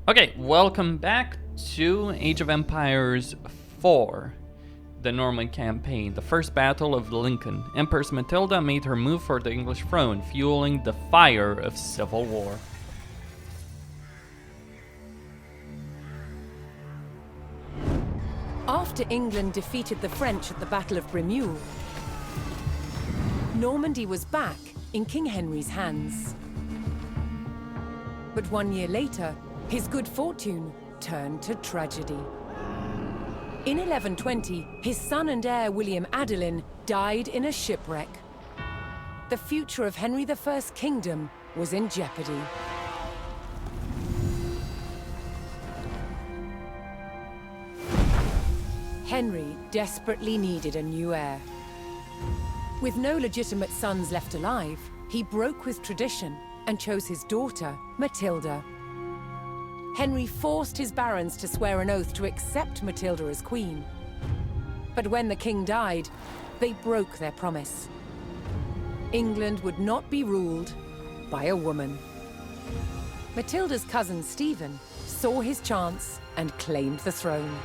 Okay, welcome back to Age of Empires 4, the Norman campaign, the first battle of Lincoln. Empress Matilda made her move for the English throne, fueling the fire of civil war. After England defeated the French at the Battle of Bremule, Normandy was back in King Henry's hands. But 1 year later, his good fortune turned to tragedy. In 1120, his son and heir William Adelin died in a shipwreck. The future of Henry I's kingdom was in jeopardy. Henry desperately needed a new heir. With no legitimate sons left alive, he broke with tradition and chose his daughter, Matilda. Henry forced his barons to swear an oath to accept Matilda as queen. But when the king died, they broke their promise. England would not be ruled by a woman. Matilda's cousin Stephen saw his chance and claimed the throne.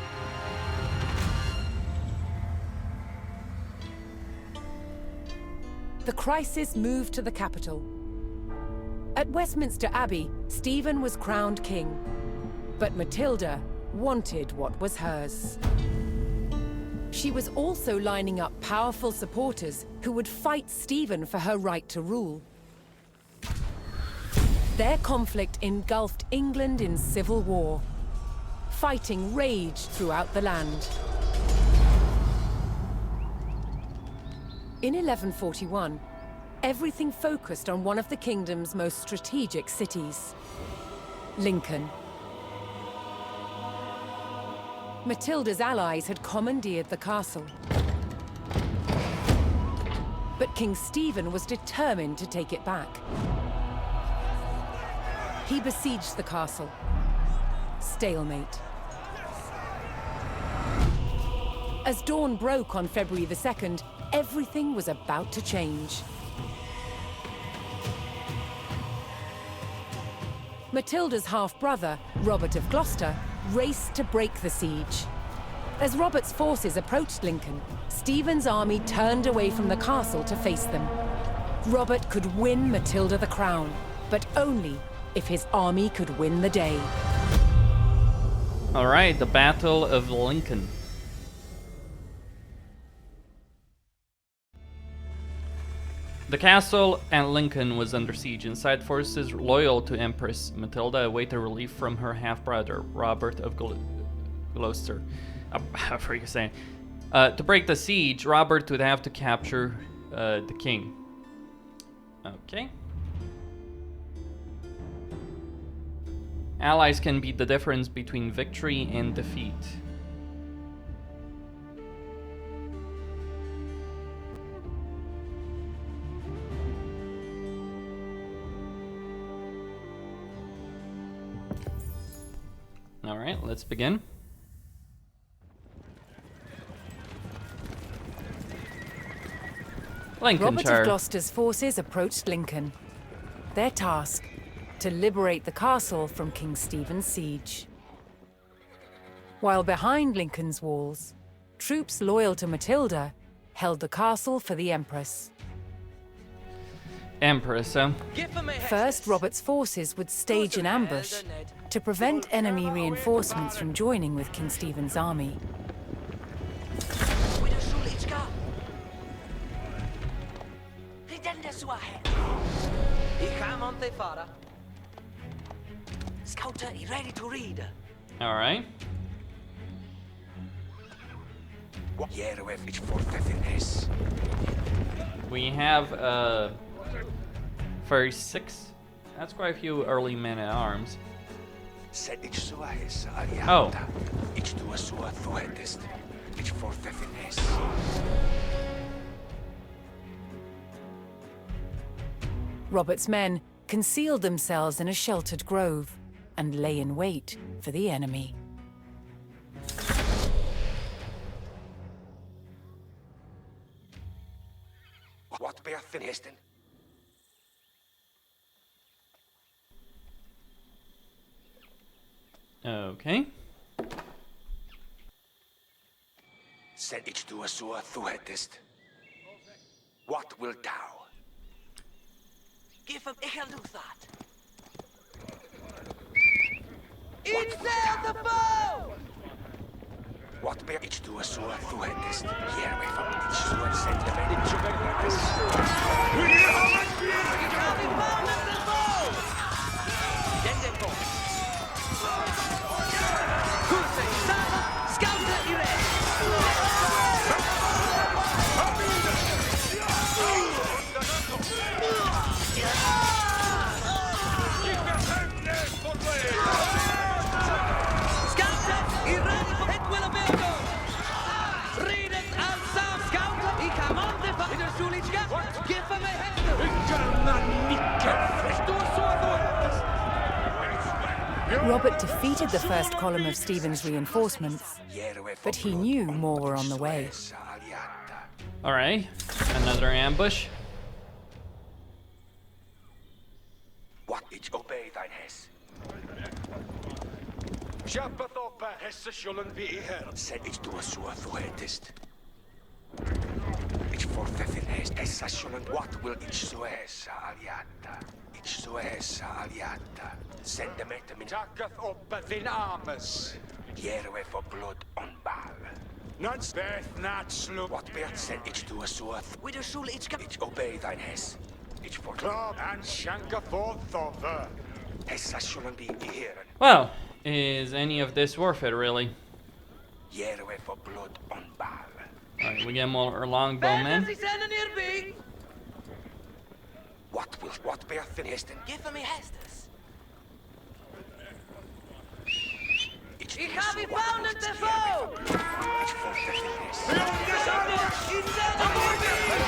The crisis moved to the capital. At Westminster Abbey, Stephen was crowned king. But Matilda wanted what was hers. She was also lining up powerful supporters who would fight Stephen for her right to rule. Their conflict engulfed England in civil war. Fighting raged throughout the land. In 1141, everything focused on one of the kingdom's most strategic cities, Lincoln. Matilda's allies had commandeered the castle. But King Stephen was determined to take it back. He besieged the castle. Stalemate. As dawn broke on February the 2nd, everything was about to change. Matilda's half-brother, Robert of Gloucester, raced to break the siege. As Robert's forces approached Lincoln, Stephen's army turned away from the castle to face them. Robert could win Matilda the crown, but only if his army could win the day. All right, the Battle of Lincoln. The castle at Lincoln was under siege. Inside, forces loyal to Empress Matilda awaited relief from her half-brother, Robert of Gloucester. How are you saying? To break the siege, Robert would have to capture the king. Okay. Allies can be the difference between victory and defeat. All right, let's begin. Robert of Gloucester's forces approached Lincoln. Their task, to liberate the castle from King Stephen's siege. While behind Lincoln's walls, troops loyal to Matilda held the castle for the Empress. Empress, First, Robert's forces would stage an ambush to prevent enemy reinforcements from joining with King Stephen's army. All right. We have 36. That's quite a few early men at arms. Oh. Robert's men concealed themselves in a sheltered grove and lay in wait for the enemy. Okay. Sen ich du so du hättest. What wilt thou? Give him ich do that. Insail the bow! What ber ich du so du hättest? Hier we from ich so sentiment in Juventus. Robert defeated the first column of Stephen's reinforcements, but he knew more were on the way. Alright, another ambush. What ich obey thine hess. Schappatoppa hesse schulden wie her. Sen ich du so du hättest. Ich forfeffen hess essa schulden. What will ich so hessa aliata? Ich so hessa aliata. Send them at me. Tacketh oppa din armes. Here we for blood on ball. Nuns beth not sloop. What bert sen ich du so. With a shul ich Ich obey thine hess. Ich for Club and shanka forth over. Hessa schulden be here. Well, is any of this worth it, really? Here we for blood on ball. Alright, we get more longbowmen. What bert in hesten? Give him hestes. Ich habe gefunden, der Foe! Ich forfeffen hess.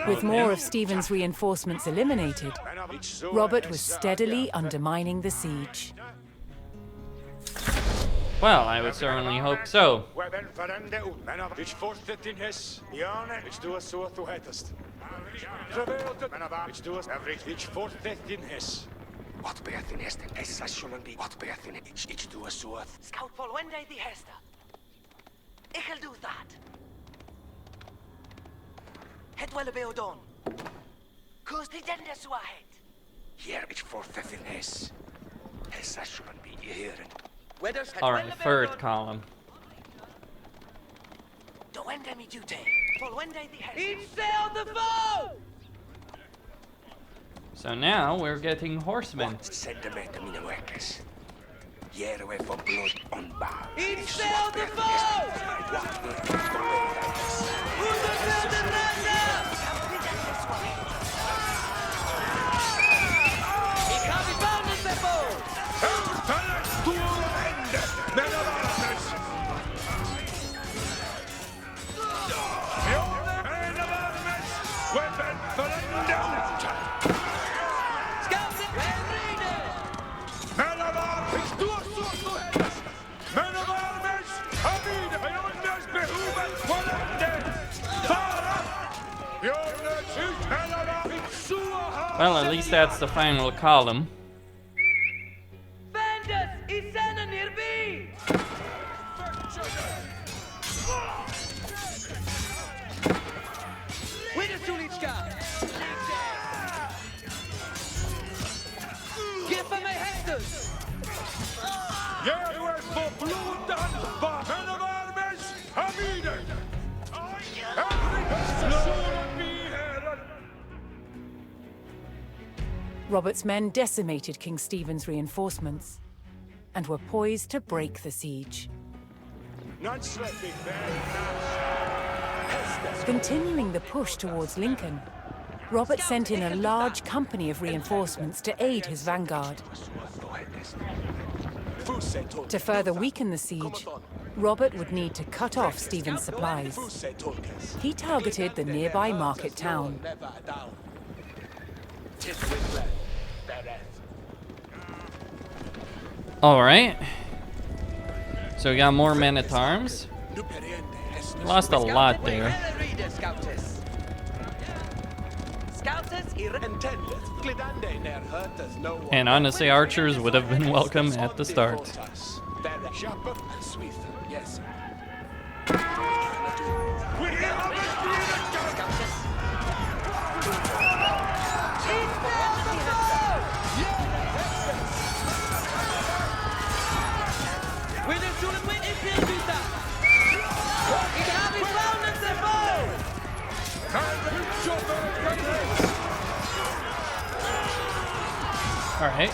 With more of Stephen's reinforcements eliminated, Robert was steadily undermining the siege. Well, I would certainly hope so. Ich forstet din hess. Jane, ich du så du hättest. Ich du ich forstet din hess. What bert in hesten? Essa schulden be. What bert in ich du so. Scout Paul, when day the hester. I'll do that. Het wel be done. Cause the dende so ahead. Here ich forfeffen hess. Essa schulden be here. Alright, third column. Do end me duty. For when day the hester. Insail the foe! So now we're getting horsemen. Send them at me workers. Here we for blood on bar. Insail the foe! What will ich obey thine hess? Ich habe gefunden, der Foe! Well, at least that's the final column. Robert's men decimated King Stephen's reinforcements and were poised to break the siege. Continuing the push towards Lincoln, Robert sent in a large company of reinforcements to aid his vanguard. To further weaken the siege, Robert would need to cut off Stephen's supplies. He targeted the nearby market town. Alright. So we got more men-at-arms. Lost a lot there. And honestly, archers would have been welcome at the start. All right.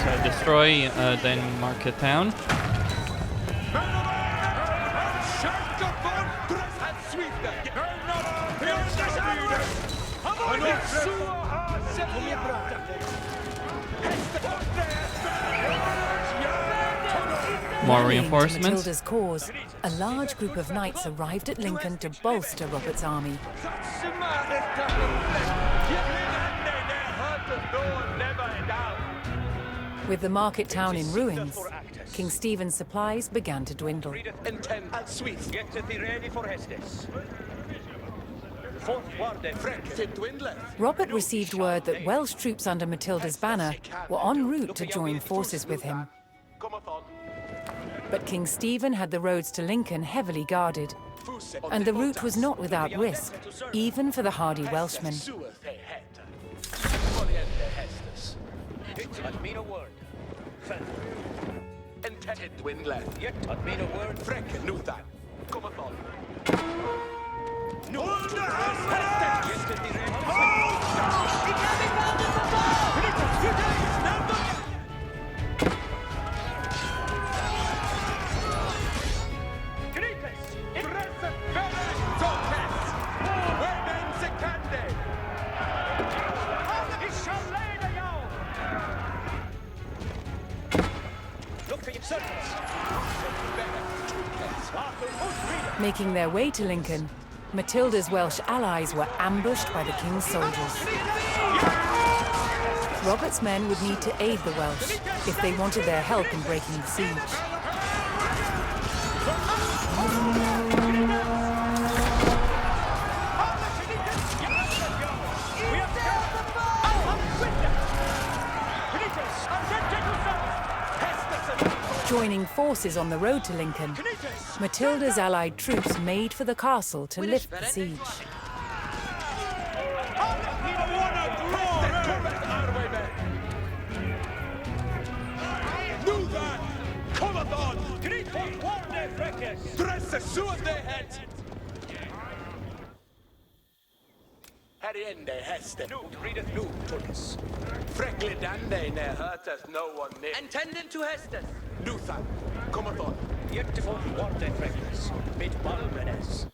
So destroy the market town. More reinforcements. To Matilda's cause, a large group of knights arrived at Lincoln to bolster Robert's army. With the market town in ruins, King Stephen's supplies began to dwindle. Robert received word that Welsh troops under Matilda's banner were en route to join forces with him. But King Stephen had the roads to Lincoln heavily guarded, and the route was not without risk, even for the hardy Welshmen. Making their way to Lincoln, Matilda's Welsh allies were ambushed by the king's soldiers. Robert's men would need to aid the Welsh if they wanted their help in breaking the siege. Joining forces on the road to Lincoln, Matilda's allied troops made for the castle to lift the siege. Intendant to Hestes. Luthan, Commodore. Beautiful water fragments, mid Balmenes.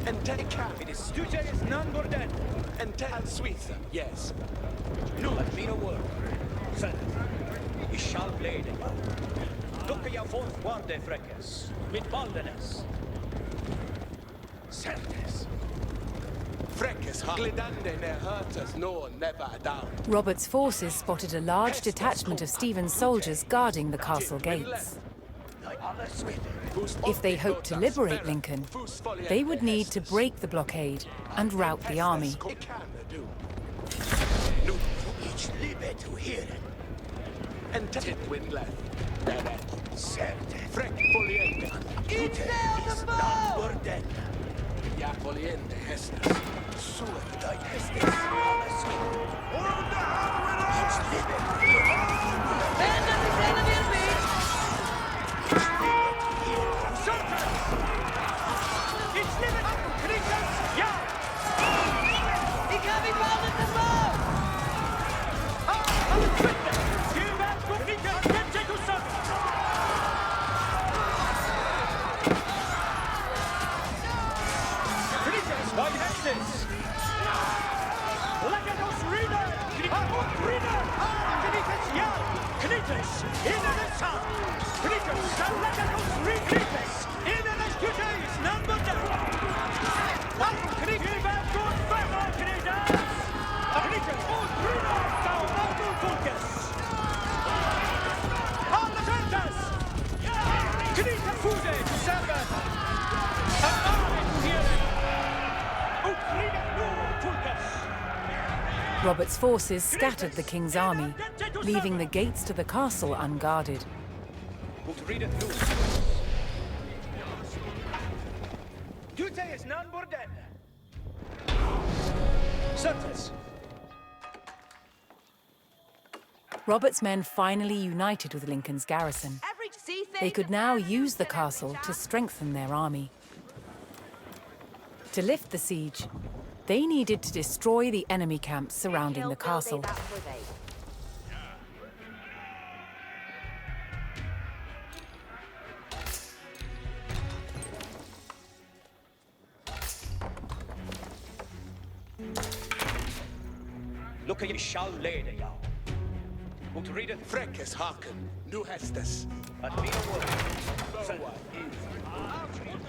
And take cap. It is Studius non-Gordon. And tell Switha, yes. No, let me no word. Son, you shall blade it out. Look at your fourth water fragments, mid Balmenes. Certes. Robert's forces spotted a large detachment of Stephen's soldiers guarding the castle gates. If they hoped to liberate Lincoln, they would need to break the blockade and rout the army. It's living Crix! Ja! Ik ga weer vallen te boven! Robert's forces scattered the king's army, leaving the gates to the castle unguarded. Robert's men finally united with Lincoln's garrison. They could now use the castle to strengthen their army. To lift the siege, they needed to destroy the enemy camps surrounding the castle. Look at you shall lay the yaw. Ut read Freckes haken, nu hästes. at me a word.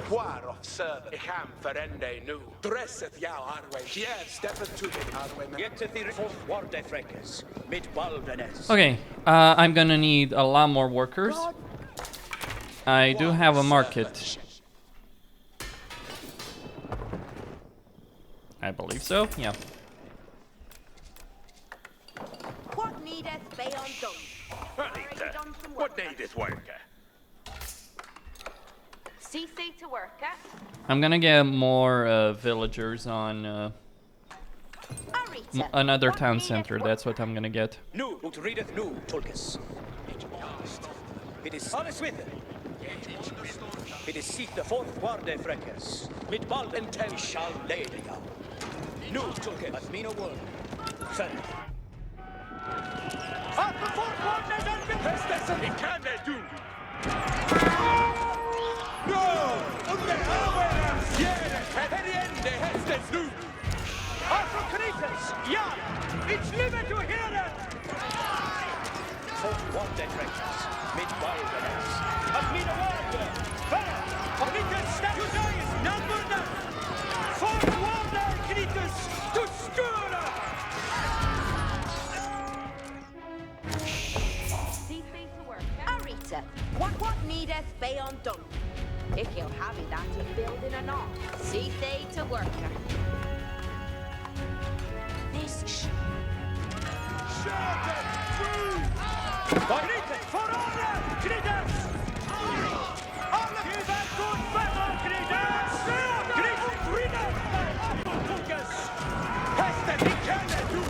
Quar of server, ik ham verende nu. Dresset jou arway, hier steppen to me arway. Get to the fourth ward Freckes, mid baldenes. Okay, I'm gonna need a lot more workers. I do have a market. I believe so, yeah. What needeth be undone? What needeth worker? Cease to work, I'm gonna get more villagers on another town center. That's what I'm gonna get. Nu, ut readeth nu, Tulkes. It is honest with it. It is seek the fourth ward Freckes, mid balden shall lay the yaw. Nu, Tulkes, at me no word. Send. Up the fourth ward Hästes, ik kan det du. No! Under arway! Jere, herriende hästes nu. Afro Crix! Ja! It's living to hear it! Fourth ward Freckes, mid baldenes. At me no word. Fair! Of Lincoln statue is number none. Fourth ward Crix to skura! Cease to work. Arita, what needeth be undone? If you'll have it that to build in a knot. Cease to work. This Crix for honor! Crix! Alla give a good battle, Crix! Crix winner! Tulkes! Hästes, ik kan det du.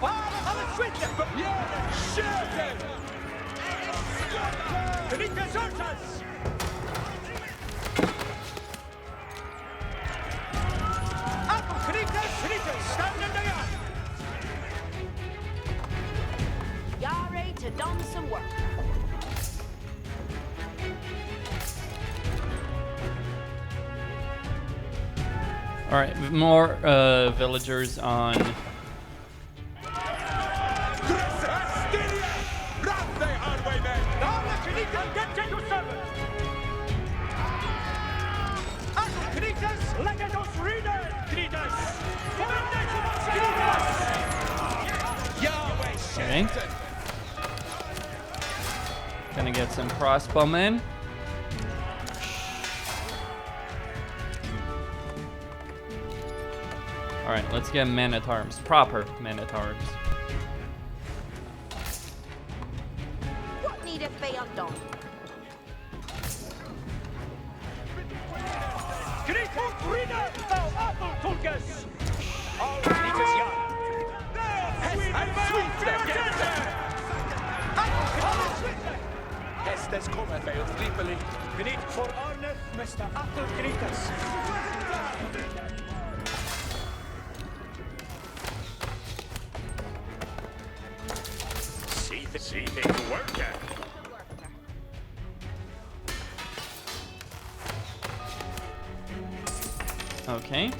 Alla skytten! Jere, sköten! Crix Urtas! Apple Crix! Standing there! Yare to done some work. All right, more villagers on. Okay. Gonna get some crossbowmen. All right, let's get men-at-arms, proper men-at-arms. What needeth be undone? Hästes kommer med och slipper lite. Vi need for honor Mester Apple Crix. See the worker. Okay.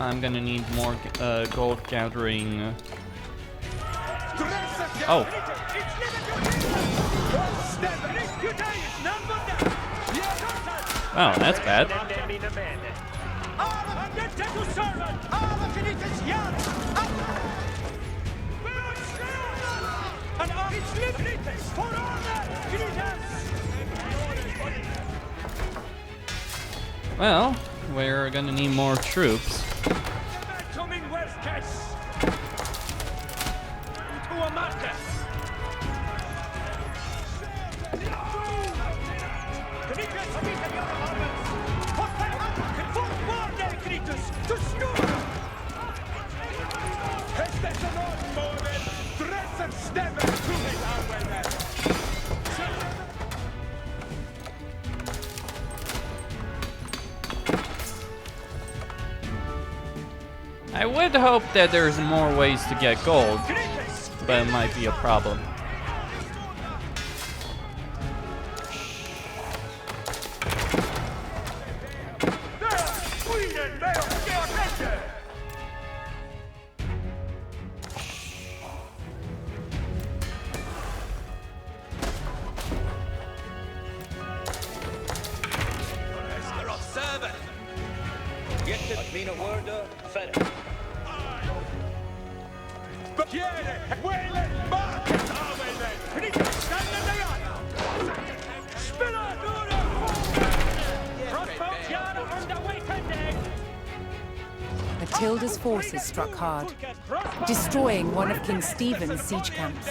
I'm gonna need more gold gathering. Oh. Oh, that's bad. Well, we're gonna need more troops. I would hope that there's more ways to get gold, but it might be a problem. Matilda's forces struck hard, destroying one of King Stephen's siege camps.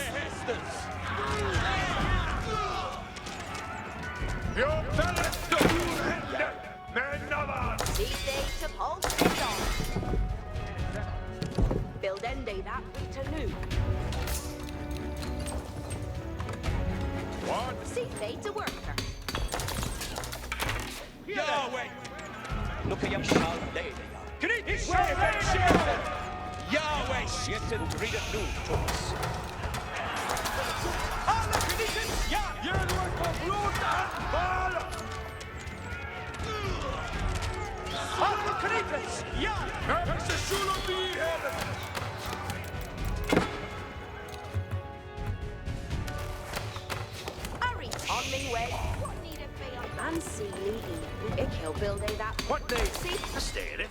Build ende that to new. What? See they to work her. Yahweh! Look at your shall lay. Crix! Yahweh! Shitten read it new to us. Alla Crix! Ja! Gör du ett på blodet! Bara! Alla Crix! Ja! Jag ska sula bli här! On me way. What need a fee on and see Lee? Ik heel build a that. What they See? stated?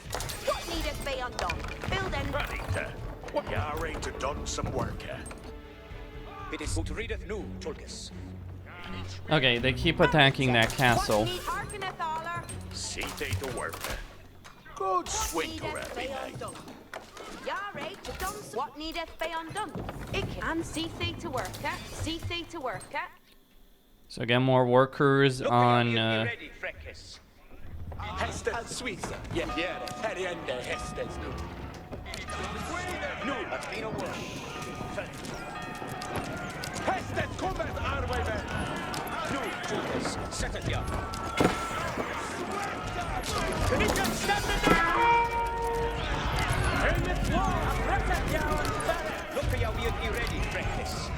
What need a fee on done? Build and Right. What you are ready to done some work. It is good readeth new, Tulkis. Okay, they keep attacking that castle. What need hearkeneth aller? See they to work. Good swing Need to a her, fee on me. done. Ja, right, to done. What need a fee on done? Ik and see they to work. See they to work. So get more workers on. Ready, Freckes. Hästen Switzer. Ja, här är ända hästens nu. Nu, att mina ord. Hästen kommer arbetet! Nu, Tulkis. Sätt ett ja. Crix stämmer där! Enligt lag, rättet ja! Look at you, you ready, Freckes.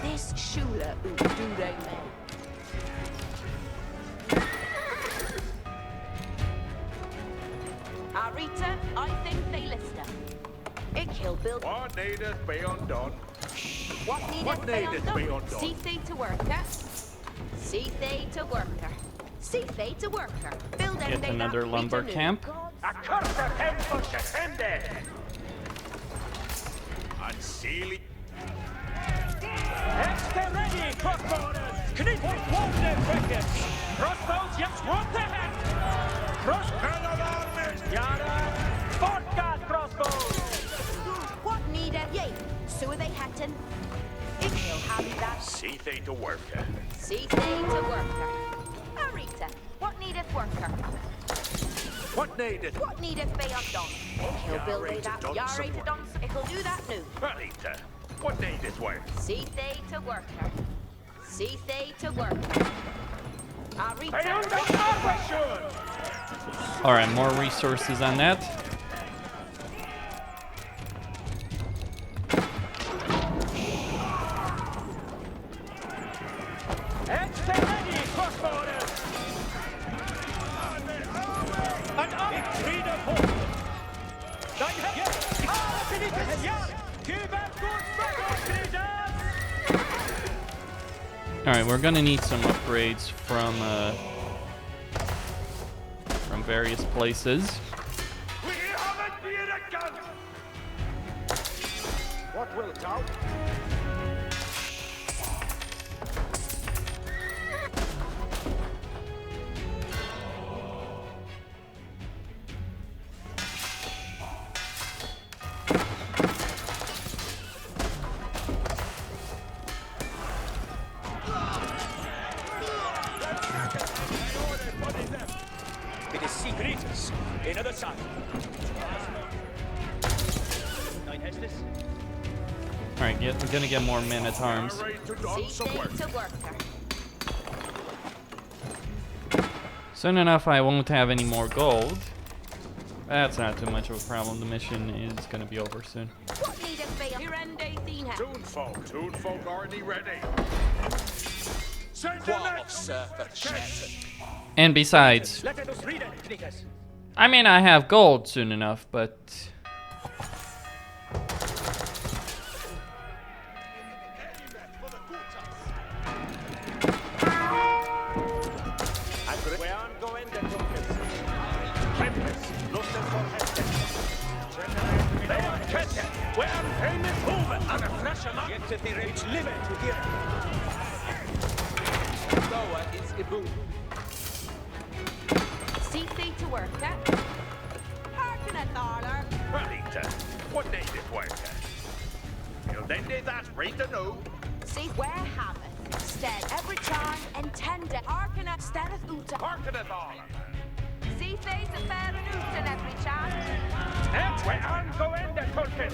This Shula do they men. Arita, I think they list her. Ik heel build. What needeth be undone? What needeth be undone? See they to work her. See they to work her. See they to work her. Build and Get another lumber camp. A curse of him pushes him dead. Unsealy. Hästen ready, crossbowers! Knip och wonder quickest! Crossbows, yes, what the heck? Crossbows! Jada! Borta crossbows! What needeth ye? So they hatten. Ik heel happy that. See they to work. See they to work her. Arita, what needeth work her? What needed? What needeth be undone? He'll build Yarry it to up. done Yarry some to work. done. It'll do that new. Rita, what needeth work? See they to work her. See they to work her. Alright, more resources on that. Alright, we're gonna need some upgrades from various places. What will count? It is Secretus. Another side. Alright, we're gonna get more men at arms. See they to work her. Soon enough, I won't have any more gold. That's not too much of a problem. The mission is gonna be over soon. What needeth be Hirende Thina? Toonfolk already ready. Send the Qual of next. surfer shattered. And besides, Let us read it, Crix. I mean, I have gold soon enough, but Get to the rage limit to here. Noah is Ibu. See they to work her. Hearken a dollar. Rita, what needeth work? You'll then do that, Rita, no. See where haveth. Stead every charm intended. Hearken a steadeth uta. Harken it all. See they to fair and uta in every charm. That's where I'm going to Kurtis.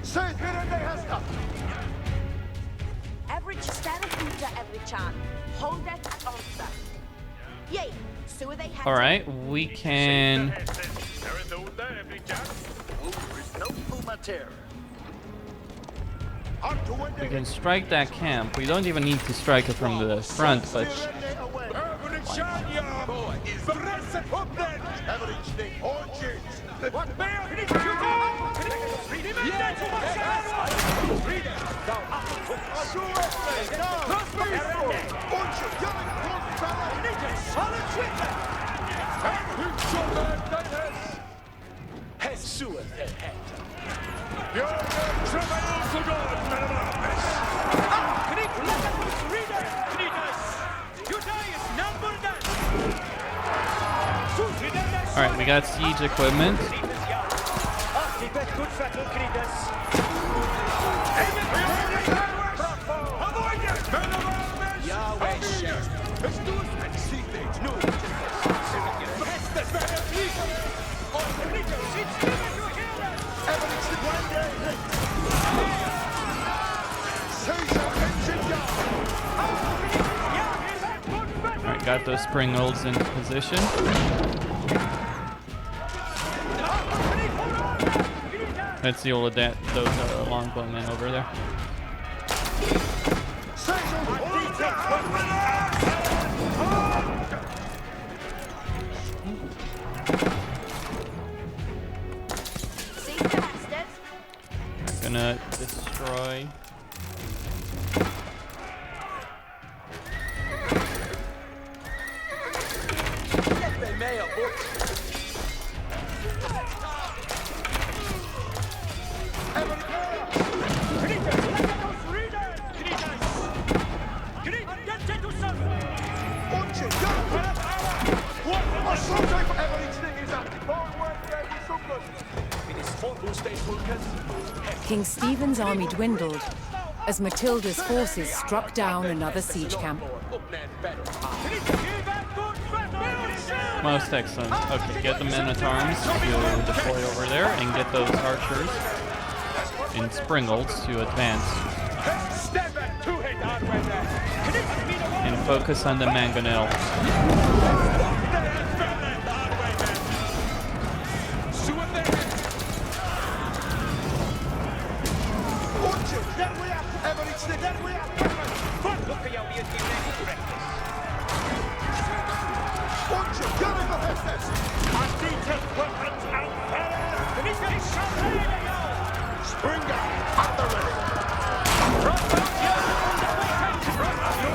Say, Hirende Hesta! Every steadeth uta every charm. Hold it at onsta. Yea, so they have. alright, we can There is no there every chance. we can strike that camp. We don't even need to strike it from the front, but alright, we got siege equipment. Alright, got those springholes in position. Let's see all of that, those longbowmen over there. See the masters. We're gonna destroy. They may abort. King Stephen's army dwindled as Matilda's forces struck down another siege camp. Most excellent. Okay, get the men-at-arms to deploy over there and get those archers in Springles to advance. And focus on the mangonel.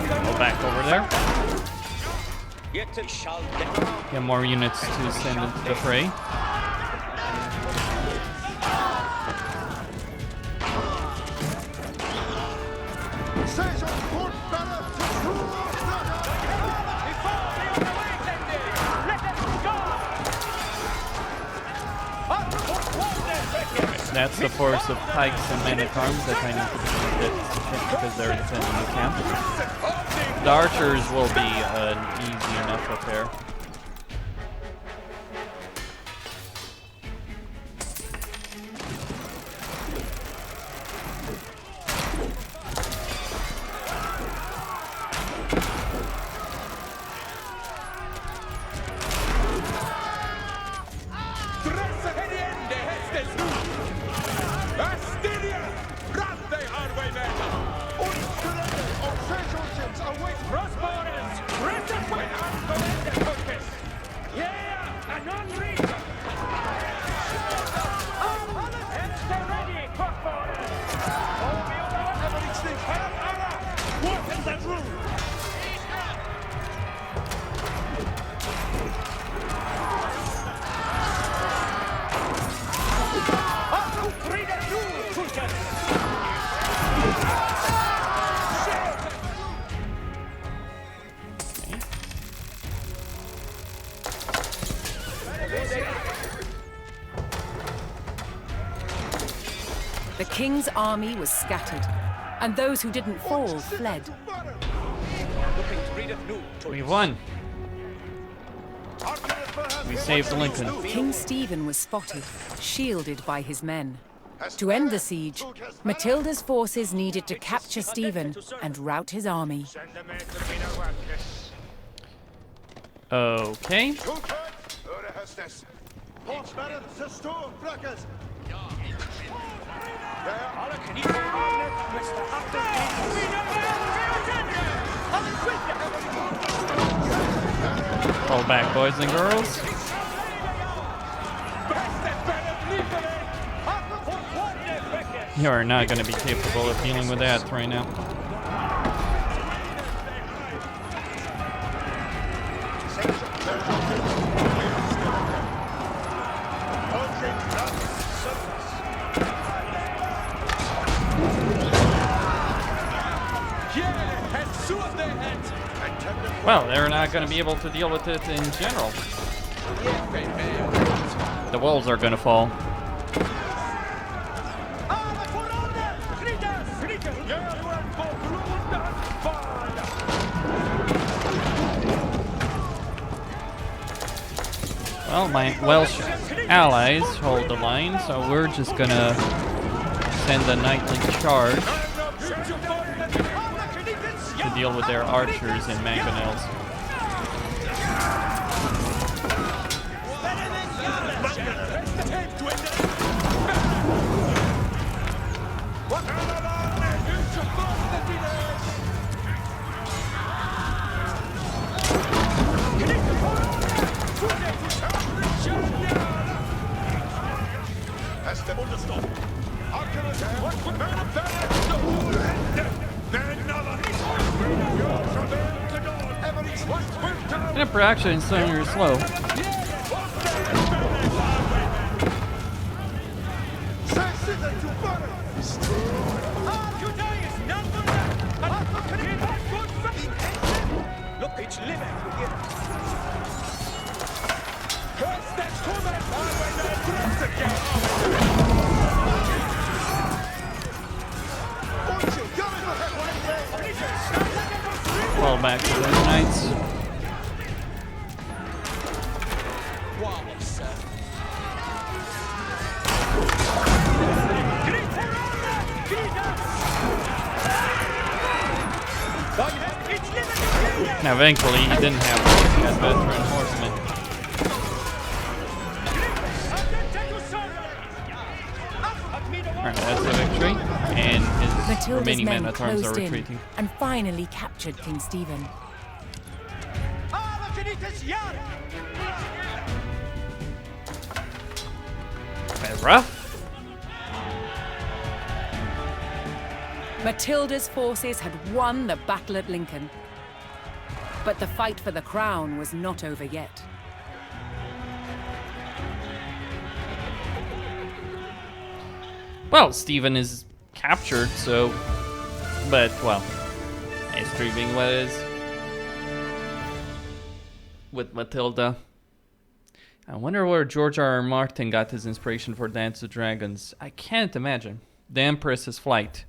Go back over there. Get more units to send into the fray. That's the force of pikes and men-at-arms that I need to defend because they're defending the camp. The archers will be an easy enough affair. The king's army was scattered, and those who didn't fall fled. We won. We saved Lincoln. King Stephen was spotted, shielded by his men. To end the siege, Matilda's forces needed to capture Stephen and rout his army. Okay. Fall back, boys and girls. You are not going to be capable of dealing with that right now. Well, they're not going to be able to deal with it in general. The walls are going to fall. Well, my Welsh allies hold the line, so we're just going to send a knightly charge to deal with their archers and mangonels. Emperor actually is very slow. Fall back to those knights. Eventually, he didn't have as veteran horsemen. Alright, that's a victory. And his Matilda's remaining men men at arms are closed in retreating. and finally captured King Stephen. Bit rough. Matilda's forces had won the battle at Lincoln. But the fight for the crown was not over yet. Well, Stephen is captured, so... But, well, history being what it is. With Matilda. I wonder where George R.R. Martin got his inspiration for Dance of Dragons. I can't imagine. The Empress's Flight.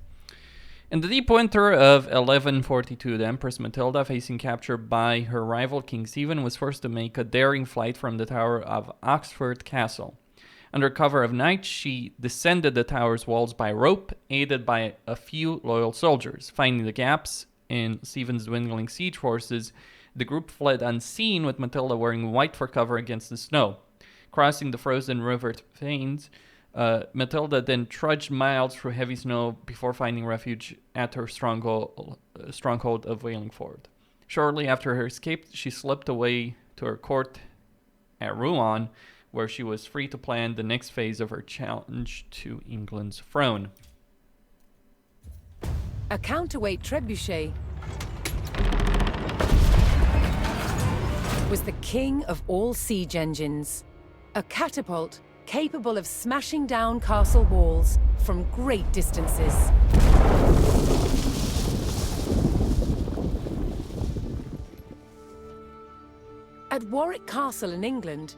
In the deep winter of 1142, the Empress Matilda, facing capture by her rival King Stephen, was forced to make a daring flight from the tower of Oxford Castle. Under cover of night, she descended the tower's walls by rope, aided by a few loyal soldiers. Finding the gaps in Stephen's dwindling siege forces, the group fled unseen, with Matilda wearing white for cover against the snow. Crossing the frozen river Thames, Matilda then trudged miles through heavy snow before finding refuge at her stronghold of Wallingford. Shortly after her escape, she slipped away to her court at Rouen, where she was free to plan the next phase of her challenge to England's throne. A counterweight trebuchet was the king of all siege engines. A catapult capable of smashing down castle walls from great distances. At Warwick Castle in England,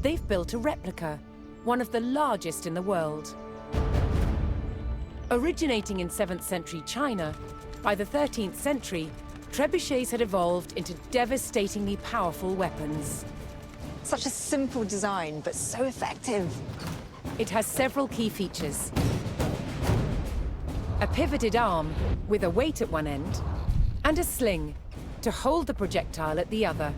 they've built a replica, one of the largest in the world. Originating in 7th century China, by the 13th century, trebuchets had evolved into devastatingly powerful weapons. Such a simple design, but so effective. It has several key features. A pivoted arm with a weight at one end, and a sling to hold the projectile at the other.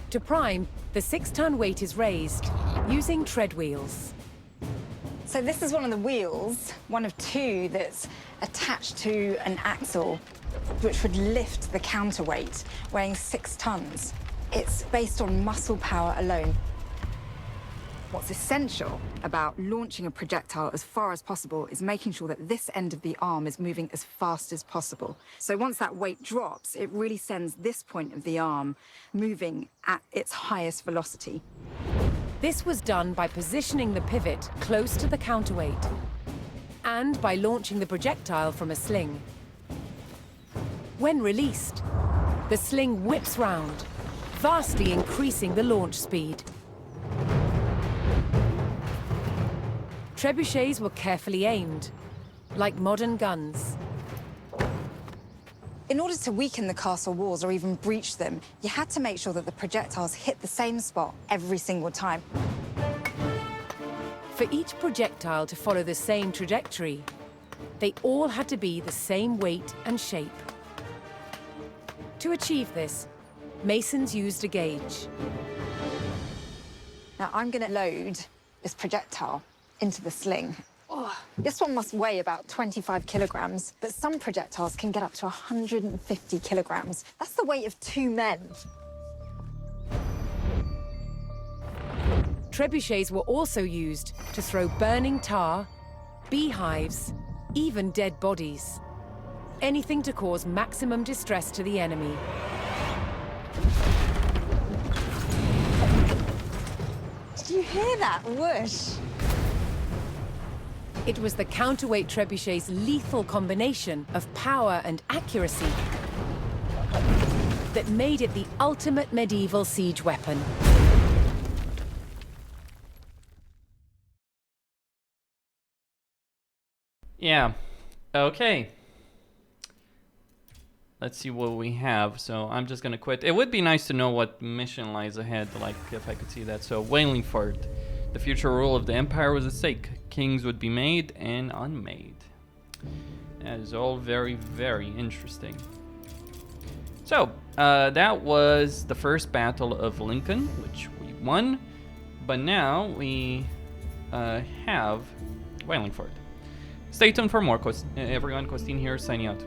To prime, the 6-ton weight is raised using tread wheels. So this is one of the wheels, one of two that's attached to an axle, which would lift the counterweight, weighing 6 tons. It's based on muscle power alone. What's essential about launching a projectile as far as possible is making sure that this end of the arm is moving as fast as possible. So once that weight drops, it really sends this point of the arm moving at its highest velocity. This was done by positioning the pivot close to the counterweight and by launching the projectile from a sling. When released, the sling whips round, vastly increasing the launch speed. Trebuchets were carefully aimed, like modern guns. In order to weaken the castle walls or even breach them, you had to make sure that the projectiles hit the same spot every single time. For each projectile to follow the same trajectory, they all had to be the same weight and shape. To achieve this, masons used a gauge. Now I'm going to load this projectile into the sling. Oh, this one must weigh about 25 kilograms, but some projectiles can get up to 150 kilograms. That's the weight of 2 men. Trebuchets were also used to throw burning tar, beehives, even dead bodies. Anything to cause maximum distress to the enemy. Did you hear that whoosh? It was the counterweight trebuchet's lethal combination of power and accuracy that made it the ultimate medieval siege weapon. Yeah. Okay. Let's see what we have. So I'm just gonna quit. It would be nice to know what mission lies ahead, like if I could see that. So Wallingford. The future rule of the Empire was at stake. Kings would be made and unmade. That is all very, very interesting. So, that was the first battle of Lincoln, which we won. But now we have Wailing Fort. Stay tuned for more. Everyone, Costin here, signing out.